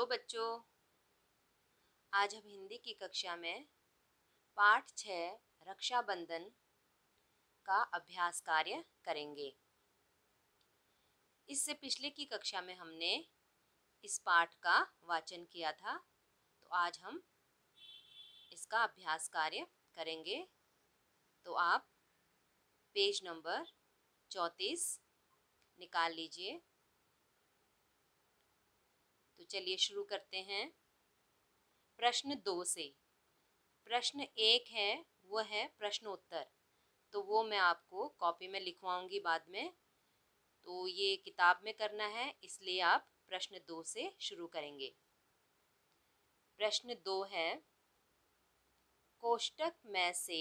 Hello बच्चों, आज हम हिंदी की कक्षा में पाठ 6 रक्षाबंधन का अभ्यास कार्य करेंगे। इससे पिछले की कक्षा में हमने इस पाठ का वाचन किया था, तो आज हम इसका अभ्यास कार्य करेंगे। तो आप पेज नंबर 34 निकाल लीजिए। तो चलिए शुरू करते हैं प्रश्न 2 से। प्रश्न 1 है, वह है प्रश्नोत्तर, तो वो मैं आपको कॉपी में लिखवाऊंगी बाद में। तो ये किताब में करना है, इसलिए आप प्रश्न 2 से शुरू करेंगे। प्रश्न 2 है, कोष्टक में से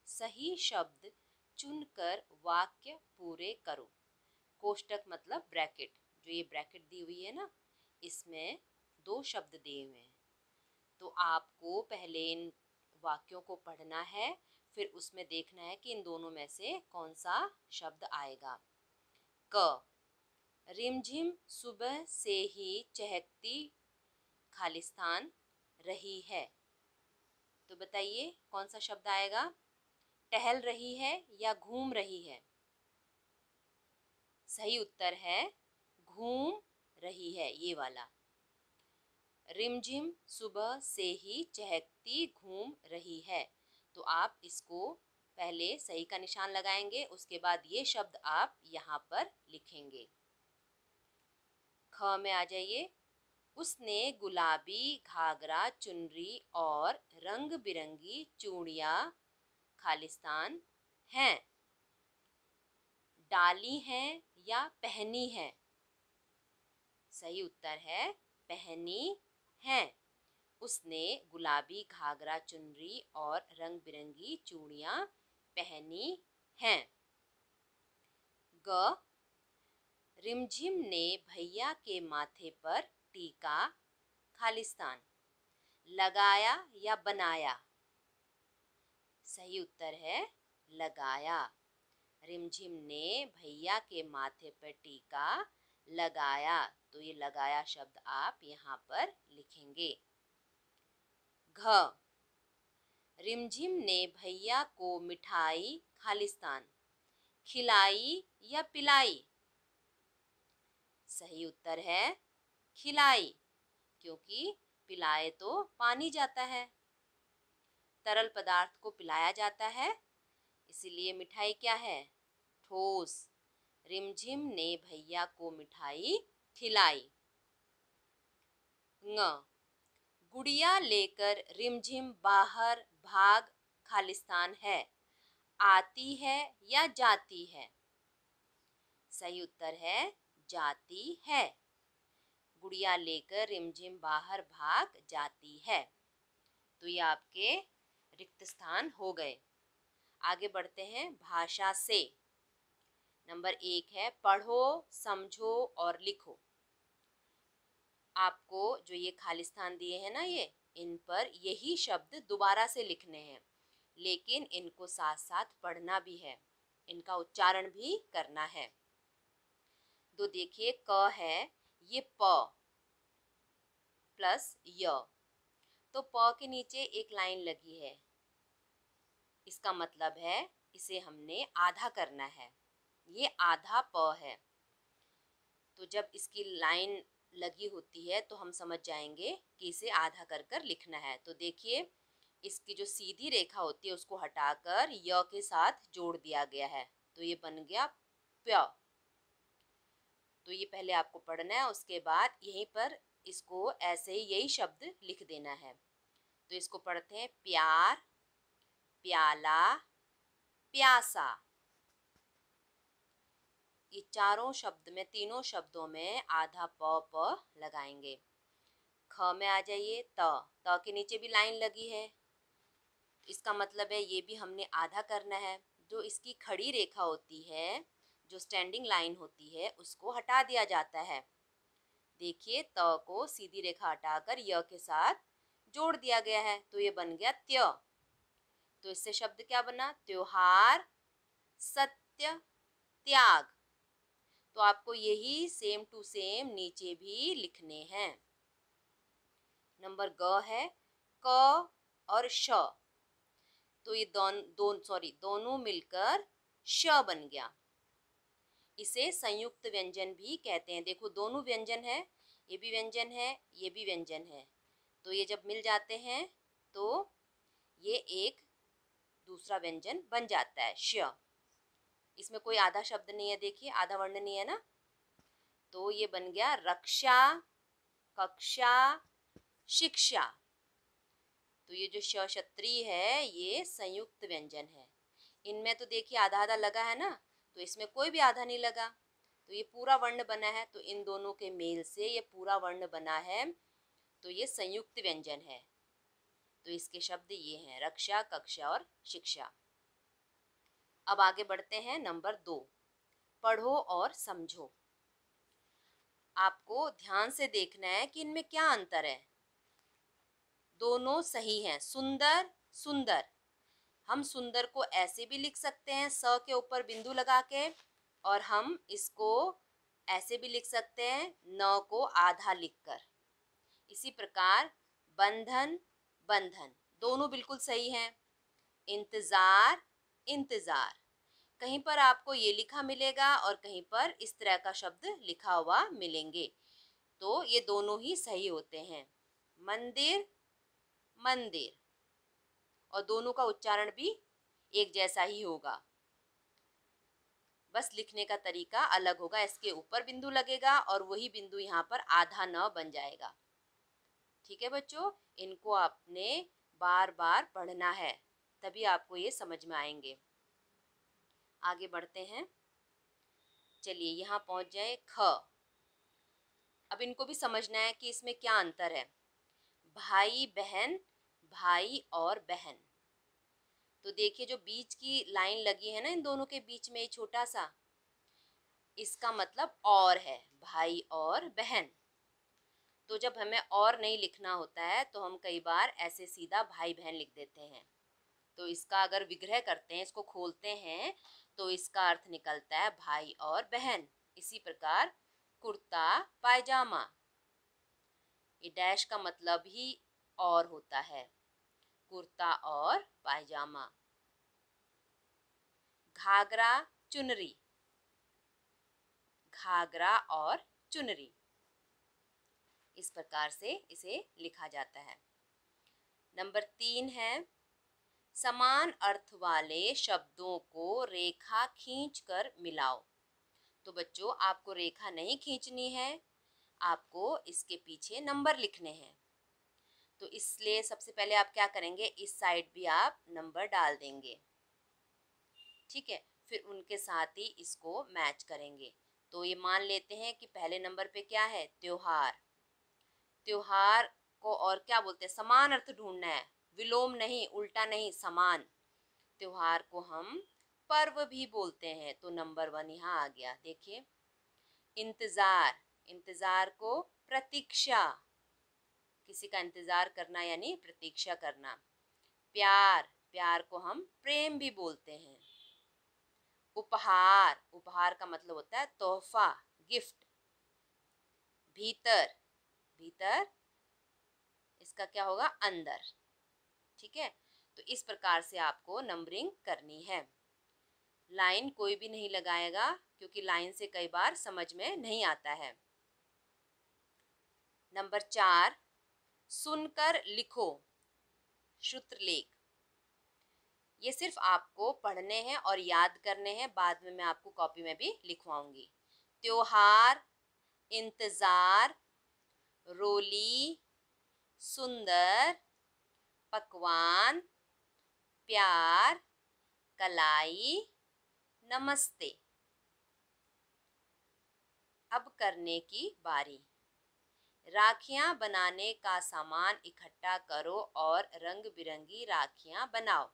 सही शब्द चुनकर वाक्य पूरे करो। कोष्टक मतलब ब्रैकेट, जो ये ब्रैकेट दी हुई है ना, इसमें 2 शब्द दिए हुए हैं। तो आपको पहले इन वाक्यों को पढ़ना है, फिर उसमें देखना है कि इन दोनों में से कौन सा शब्द आएगा। क, रिमझिम सुबह से ही चहकती खालिस्तान रही है। तो बताइए कौन सा शब्द आएगा? टहल रही है या घूम रही है? सही उत्तर है घूम रही है, ये वाला। रिमझिम सुबह से ही चहकती घूम रही है। तो आप इसको पहले सही का निशान लगाएंगे, उसके बाद ये शब्द आप यहाँ पर लिखेंगे। ख में आ जाइए। उसने गुलाबी घाघरा चुनरी और रंग बिरंगी चूड़ियाँ खालिस्तान हैं। डाली हैं या पहनी है? सही उत्तर है पहनी है। उसने गुलाबी घाघरा चुनरी और रंग बिरंगी चूड़ियाँ पहनी हैं। ग, रिमझिम ने भैया के माथे पर टीका खालिस्तान लगाया या बनाया? सही उत्तर है लगाया। रिमझिम ने भैया के माथे पर टीका लगाया, तो ये लगाया शब्द आप यहाँ पर लिखेंगे। घ, रिमझिम ने भैया को मिठाई खालिस्तान खिलाई या पिलाई? सही उत्तर है खिलाई, क्योंकि पिलाए तो पानी जाता है, तरल पदार्थ को पिलाया जाता है, इसीलिए मिठाई क्या है? ठोस। रिमझिम ने भैया को मिठाई खिलाई। ङ, गुड़िया लेकर रिमझिम बाहर भाग खालिस्तान है। आती है या जाती है? सही उत्तर है जाती है। गुड़िया लेकर रिमझिम बाहर भाग जाती है। तो ये आपके रिक्त स्थान हो गए। आगे बढ़ते हैं भाषा से। नंबर 1 है, पढ़ो, समझो और लिखो। आपको जो ये खालिस्तान दिए हैं ना, ये इन पर यही शब्द दोबारा से लिखने हैं, लेकिन इनको साथ साथ पढ़ना भी है, इनका उच्चारण भी करना है। तो देखिए क है, ये प प्लस य, तो प के नीचे एक लाइन लगी है, इसका मतलब है इसे हमने आधा करना है, ये आधा प है। तो जब इसकी लाइन लगी होती है तो हम समझ जाएंगे कि इसे आधा कर कर लिखना है। तो देखिए इसकी जो सीधी रेखा होती है उसको हटाकर य के साथ जोड़ दिया गया है, तो ये बन गया प्य। तो ये पहले आपको पढ़ना है, उसके बाद यहीं पर इसको ऐसे ही यही शब्द लिख देना है। तो इसको पढ़ते हैं, प्यार, प्याला, प्यासा। ये चारों शब्द में, तीनों शब्दों में आधा प लगाएंगे। ख में आ जाइए, त के नीचे भी लाइन लगी है, इसका मतलब है ये भी हमने आधा करना है। जो इसकी खड़ी रेखा होती है, जो स्टैंडिंग लाइन होती है, उसको हटा दिया जाता है। देखिए त को सीधी रेखा हटाकर य के साथ जोड़ दिया गया है, तो ये बन गया त्य। तो इससे शब्द क्या बना? त्योहार, सत्य, त्याग। तो आपको यही सेम टू सेम नीचे भी लिखने हैं। नंबर ग है क और श, तो ये दोनों मिलकर श बन गया। इसे संयुक्त व्यंजन भी कहते हैं। देखो दोनों व्यंजन है, ये भी व्यंजन है, ये भी व्यंजन है, तो ये जब मिल जाते हैं तो ये एक दूसरा व्यंजन बन जाता है श। इसमें कोई आधा शब्द नहीं है, देखिए आधा वर्ण नहीं है ना, तो ये बन गया रक्षा, कक्षा, शिक्षा। तो ये जो क्षत्रिय है ये संयुक्त व्यंजन है। इनमें तो देखिए आधा आधा लगा है ना, तो इसमें कोई भी आधा नहीं लगा, तो ये पूरा वर्ण बना है। तो इन दोनों के मेल से ये पूरा वर्ण बना है, तो ये संयुक्त व्यंजन है। तो इसके शब्द ये हैं रक्षा, कक्षा और शिक्षा। अब आगे बढ़ते हैं नंबर 2, पढ़ो और समझो। आपको ध्यान से देखना है कि इनमें क्या अंतर है। दोनों सही हैं। सुंदर, सुंदर, हम सुंदर को ऐसे भी लिख सकते हैं स के ऊपर बिंदु लगा के, और हम इसको ऐसे भी लिख सकते हैं न को आधा लिखकर। इसी प्रकार बंधन, बंधन, दोनों बिल्कुल सही हैं। इंतजार, इंतजार, कहीं पर आपको ये लिखा मिलेगा और कहीं पर इस तरह का शब्द लिखा हुआ मिलेंगे, तो ये दोनों ही सही होते हैं। मंदिर, मंदिर, और दोनों का उच्चारण भी एक जैसा ही होगा, बस लिखने का तरीका अलग होगा। इसके ऊपर बिंदु लगेगा और वही बिंदु यहाँ पर आधा न बन जाएगा। ठीक है बच्चों, इनको आपने बार बार पढ़ना है, तभी आपको ये समझ में आएंगे। आगे बढ़ते हैं, चलिए यहाँ पहुंच जाए ख। अब इनको भी समझना है कि इसमें क्या अंतर है। भाई बहन, भाई और बहन, तो देखिए जो बीच की लाइन लगी है ना इन दोनों के बीच में, छोटा सा, इसका मतलब और है, भाई और बहन। तो जब हमें और नहीं लिखना होता है तो हम कई बार ऐसे सीधा भाई बहन लिख देते हैं। तो इसका अगर विग्रह करते हैं, इसको खोलते हैं, तो इसका अर्थ निकलता है भाई और बहन। इसी प्रकार कुर्ता, पायजामा, ये डैश का मतलब ही और होता है, कुर्ता और पायजामा। घाघरा, चुनरी, घाघरा और चुनरी, इस प्रकार से इसे लिखा जाता है। नंबर 3 है समान अर्थ वाले शब्दों को रेखा खींचकर मिलाओ। तो बच्चों आपको रेखा नहीं खींचनी है, आपको इसके पीछे नंबर लिखने हैं। तो इसलिए सबसे पहले आप क्या करेंगे, इस साइड भी आप नंबर डाल देंगे, ठीक है। फिर उनके साथ ही इसको मैच करेंगे। तो ये मान लेते हैं कि पहले नंबर पे क्या है, त्योहार। त्योहार को और क्या बोलते हैं, समान अर्थ ढूंढना है, विलोम नहीं, उल्टा नहीं, समान। त्योहार को हम पर्व भी बोलते हैं, तो नंबर 1 यहाँ आ गया। देखिए इंतजार, इंतजार को प्रतीक्षा, किसी का इंतजार करना यानी प्रतीक्षा करना। प्यार, प्यार को हम प्रेम भी बोलते हैं। उपहार, उपहार का मतलब होता है तोहफा, गिफ्ट। भीतर, भीतर, इसका क्या होगा, अंदर, ठीक है। तो इस प्रकार से आपको नंबरिंग करनी है। लाइन कोई भी नहीं लगाएगा, क्योंकि लाइन से कई बार समझ में नहीं आता है। नंबर 4, सुनकर लिखो श्रुतलेख। ये सिर्फ आपको पढ़ने हैं और याद करने हैं, बाद में मैं आपको कॉपी में भी लिखवाऊंगी। त्योहार, इंतजार, रोली, सुंदर, पकवान, प्यार, कलाई, नमस्ते। अब करने की बारी। राखियां बनाने का सामान इकट्ठा करो और रंग बिरंगी राखियां बनाओ।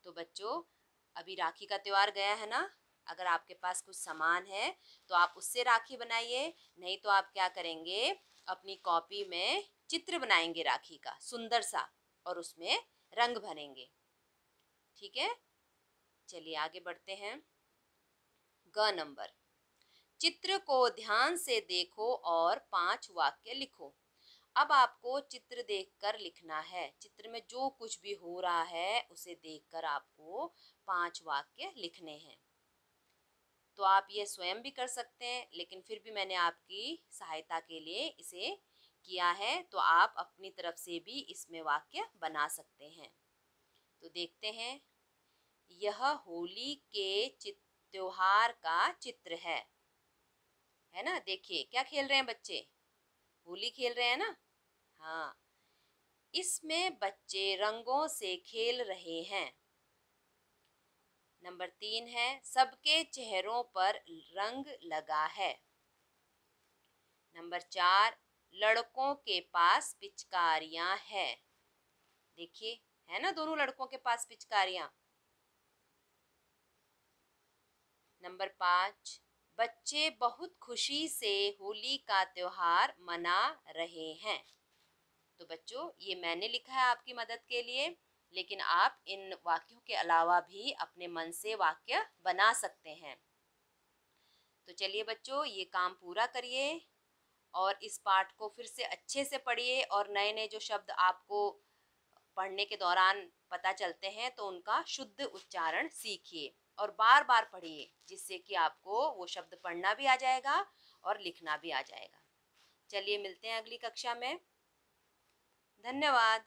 तो बच्चों अभी राखी का त्योहार गया है ना, अगर आपके पास कुछ सामान है तो आप उससे राखी बनाइए, नहीं तो आप क्या करेंगे, अपनी कॉपी में चित्र बनाएंगे राखी का सुंदर सा और उसमें रंग भरेंगे, ठीक है। चलिए आगे बढ़ते हैं। ग नंबर, चित्र को ध्यान से देखो और 5 वाक्य लिखो। अब आपको चित्र देखकर लिखना है। चित्र में जो कुछ भी हो रहा है उसे देखकर आपको 5 वाक्य लिखने हैं। तो आप ये स्वयं भी कर सकते हैं, लेकिन फिर भी मैंने आपकी सहायता के लिए इसे किया है, तो आप अपनी तरफ से भी इसमें वाक्य बना सकते हैं। तो देखते हैं। यह होली के त्योहार का चित्र है ना। देखिए क्या खेल रहे हैं बच्चे, होली खेल रहे हैं ना। हाँ, इसमें बच्चे रंगों से खेल रहे हैं। नंबर 3 है, सबके चेहरों पर रंग लगा है। नंबर 4, लड़कों के पास पिचकारियां है। देखिए है ना, दोनों लड़कों के पास पिचकारियां। नंबर 5, बच्चे बहुत खुशी से होली का त्योहार मना रहे हैं। तो बच्चों, ये मैंने लिखा है आपकी मदद के लिए, लेकिन आप इन वाक्यों के अलावा भी अपने मन से वाक्य बना सकते हैं। तो चलिए बच्चों, ये काम पूरा करिए और इस पाठ को फिर से अच्छे से पढ़िए, और नए नए जो शब्द आपको पढ़ने के दौरान पता चलते हैं तो उनका शुद्ध उच्चारण सीखिए और बार बार पढ़िए, जिससे कि आपको वो शब्द पढ़ना भी आ जाएगा और लिखना भी आ जाएगा। चलिए मिलते हैं अगली कक्षा में। धन्यवाद।